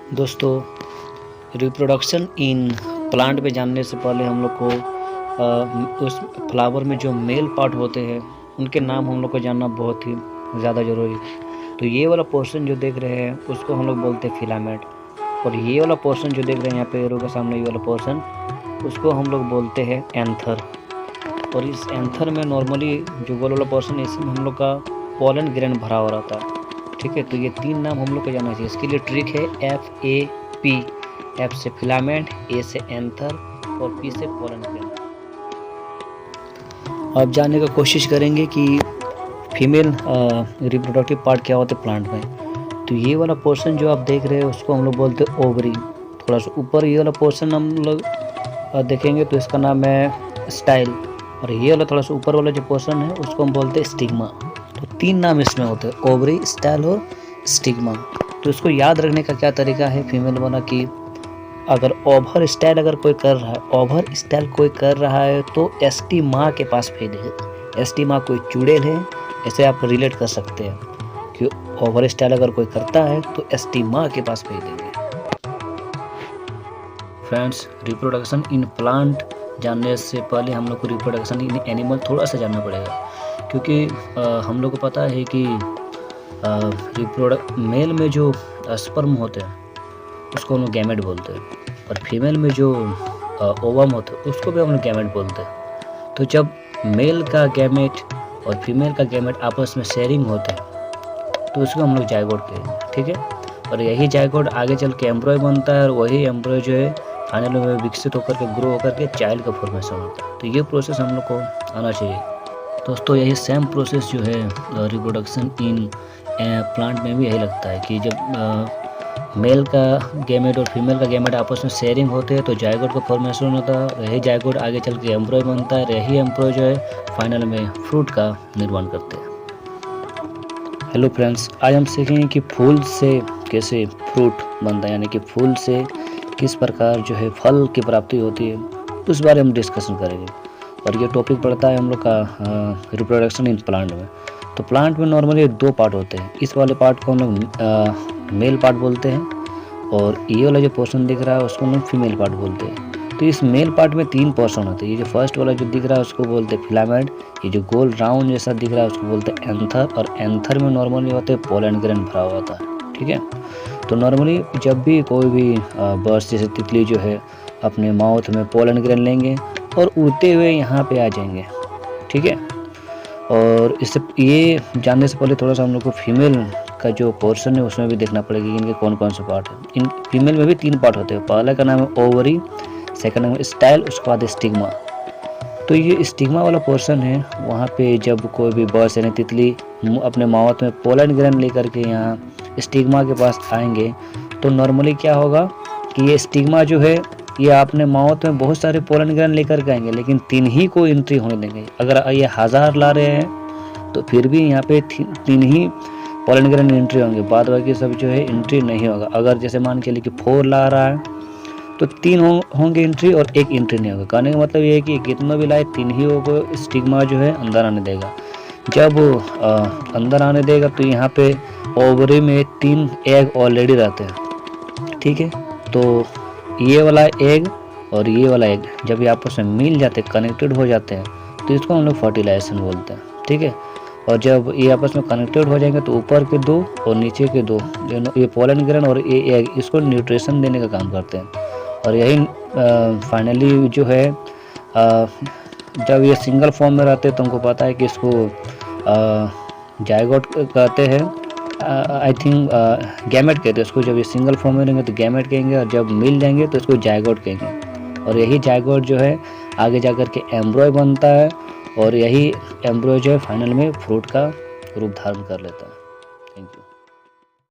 दोस्तों, reproduction in plant पे जानने से पहले हम लोग को उस फ्लावर में जो मेल पार्ट होते हैं उनके नाम हम लोग को जानना बहुत ही ज़्यादा ज़रूरी है। तो ये वाला पोर्शन जो देख रहे हैं उसको हम लोग बोलते हैं फिलामेंट, और ये वाला पोर्शन जो देख रहे हैं यहाँ पे एरो के सामने, ये वाला पोर्शन उसको हम लोग बोलते हैं एंथर। और इस एंथर में नॉर्मली जो गोल वाला पोर्शन है इसमें हम लोग का पोलन ग्रेन भरा हुआ रहता है। ठीक है, तो ये तीन नाम हम लोग को जानना चाहिए। इसके लिए ट्रिक है FAP। F से फिलामेंट, A से एंथर और P से पोलन ग्रेन। अब जानने की कोशिश करेंगे कि फीमेल रिप्रोडक्टिव पार्ट क्या होते हैं प्लांट में। तो ये वाला पोर्शन जो आप देख रहे हैं उसको हम लोग बोलते हैं ओवरी। थोड़ा सा ऊपर ये वाला पोर्शन हम लोग देखेंगे तो इसका नाम है स्टाइल, और ये वाला थोड़ा सा ऊपर वाला जो पोर्शन है उसको हम बोलते हैं स्टिग्मा। तो तीन नाम इसमें होते हैं, ओवरी, स्टाइल और स्टिग्मा। तो इसको याद रखने का क्या तरीका है फीमेल वाला कि अगर ओवर स्टाइल अगर कोई कर रहा है, ओवर स्टाइल कोई कर रहा है तो एसटी माँ के पास भेजे। एसटी माँ कोई चुड़ैल है, ऐसे आप रिलेट कर सकते हैं कि ओवर स्टाइल अगर कोई करता है तो एसटी माँ के पास भेज देंगे। फ्रेंड्स, रिप्रोडक्शन इन प्लांट जानने से पहले हम लोग को रिप्रोडक्शन इन एनिमल थोड़ा सा जानना पड़ेगा, क्योंकि हम लोग को पता है कि मेल में जो स्पर्म होते हैं उसको हम लोग गैमेट बोलते हैं, और फीमेल में जो ओवम होते हैं उसको भी हम लोग गैमेट बोलते हैं। तो जब मेल का गैमेट और फीमेल का गैमेट आपस में शेयरिंग होते हैं तो उसको हम लोग जायगोट कहते हैं। ठीक है, और यही जायगोट आगे चल के एम्ब्रॉय बनता है, और वही एम्ब्रॉय जो है फाइनल में विकसित होकर के ग्रो होकर के चाइल्ड का फॉर्मेशन होता है। तो ये प्रोसेस हम लोग को आना चाहिए। दोस्तों, यही सेम प्रोसेस जो है रिप्रोडक्शन इन प्लांट में भी यही लगता है कि जब मेल का गैमेट और फीमेल का गैमेट आपस में शेयरिंग होते हैं तो जायगोट का फॉर्मेशन होता है। यही जायगोट आगे चल के एम्ब्रॉय बनता है, यही एम्ब्रॉय जो है फाइनल में फ्रूट का निर्माण करते हैं। हेलो फ्रेंड्स, आज हम सीखेंगे कि फूल से कैसे फ्रूट बनता है, यानी कि फूल से किस प्रकार जो है फल की प्राप्ति होती है, उस बारे में डिस्कशन करेंगे। और ये टॉपिक पड़ता है हम लोग का रिप्रोडक्शन इन प्लांट में। तो प्लांट में नॉर्मली दो पार्ट होते हैं। इस वाले पार्ट को हम लोग मेल पार्ट बोलते हैं, और ये वाला जो पोर्शन दिख रहा है उसको हम लोग फीमेल पार्ट बोलते हैं। तो इस मेल पार्ट में तीन पोर्शन होते हैं। ये जो फर्स्ट वाला जो दिख रहा है उसको बोलते हैं फिलामेंट, ये जो गोल राउंड जैसा दिख रहा है उसको बोलते हैं एंथर, और एंथर में नॉर्मली होते हैं पोलन ग्रेन भरा हुआ होता है। ठीक है, तो नॉर्मली जब भी कोई भी बर्ड्स जैसे तितली जो है अपने माउथ में पोलन ग्रेन लेंगे और उड़ते हुए यहाँ पे आ जाएंगे। ठीक है, और इससे ये जानने से पहले थोड़ा सा हम लोग को फीमेल का जो पोर्शन है उसमें भी देखना पड़ेगा कि इनके कौन कौन से पार्ट हैं। इन फीमेल में भी तीन पार्ट होते हैं। पहला का नाम है ओवरी, सेकंड नाम है स्टाइल, उसके बाद स्टिग्मा। तो ये स्टिग्मा वाला पोर्शन है, वहाँ पे जब कोई भी बर्ड्स यानी तितली अपने माउथ में पोलन ग्रेन लेकर के यहाँ स्टिग्मा के पास आएंगे तो नॉर्मली क्या होगा कि ये स्टिग्मा जो है ये अपने माउथ में बहुत सारे पोलन ग्रेन लेकर के आएंगे, लेकिन तीन ही को एंट्री होने देंगे। अगर ये 1000 ला रहे हैं तो फिर भी यहाँ पे तीन ही पोलन ग्रेन एंट्री होंगे, बाद बाकी सब जो है एंट्री नहीं होगा। अगर जैसे मान के लिए कि 4 ला रहा है तो तीन होंगे एंट्री और एक एंट्री नहीं होगा। कहने का मतलब ये है कि कितना भी लाए तीन ही को स्टिग्मा जो है अंदर आने देगा। जब अंदर आने देगा तो यहाँ पे ओवरी में 3 एग ऑलरेडी रहते हैं। ठीक है, तो ये वाला एग और ये वाला एग जब ये आपस में मिल जाते हैं, कनेक्टेड हो जाते हैं, तो इसको हम लोग फर्टिलाइजेशन बोलते हैं। ठीक है, और जब ये आपस में कनेक्टेड हो जाएंगे तो ऊपर के दो और नीचे के दो ये पोलन ग्रेन और ये एग इसको न्यूट्रिशन देने का काम करते हैं। और यही फाइनली जो है जब ये सिंगल फॉर्म में रहते हैं तो हमको पता है कि इसको जायगोट कहते हैं, आई थिंक गैमेट कहते हैं इसको। जब ये सिंगल फॉर्म में रहेंगे तो गैमेट कहेंगे, और जब मिल जाएंगे तो इसको जायगोट कहेंगे। और यही जायगोट जो है आगे जाकर के एम्ब्रॉय बनता है, और यही एम्ब्रॉय जो है फाइनल में फ्रूट का रूप धारण कर लेता है।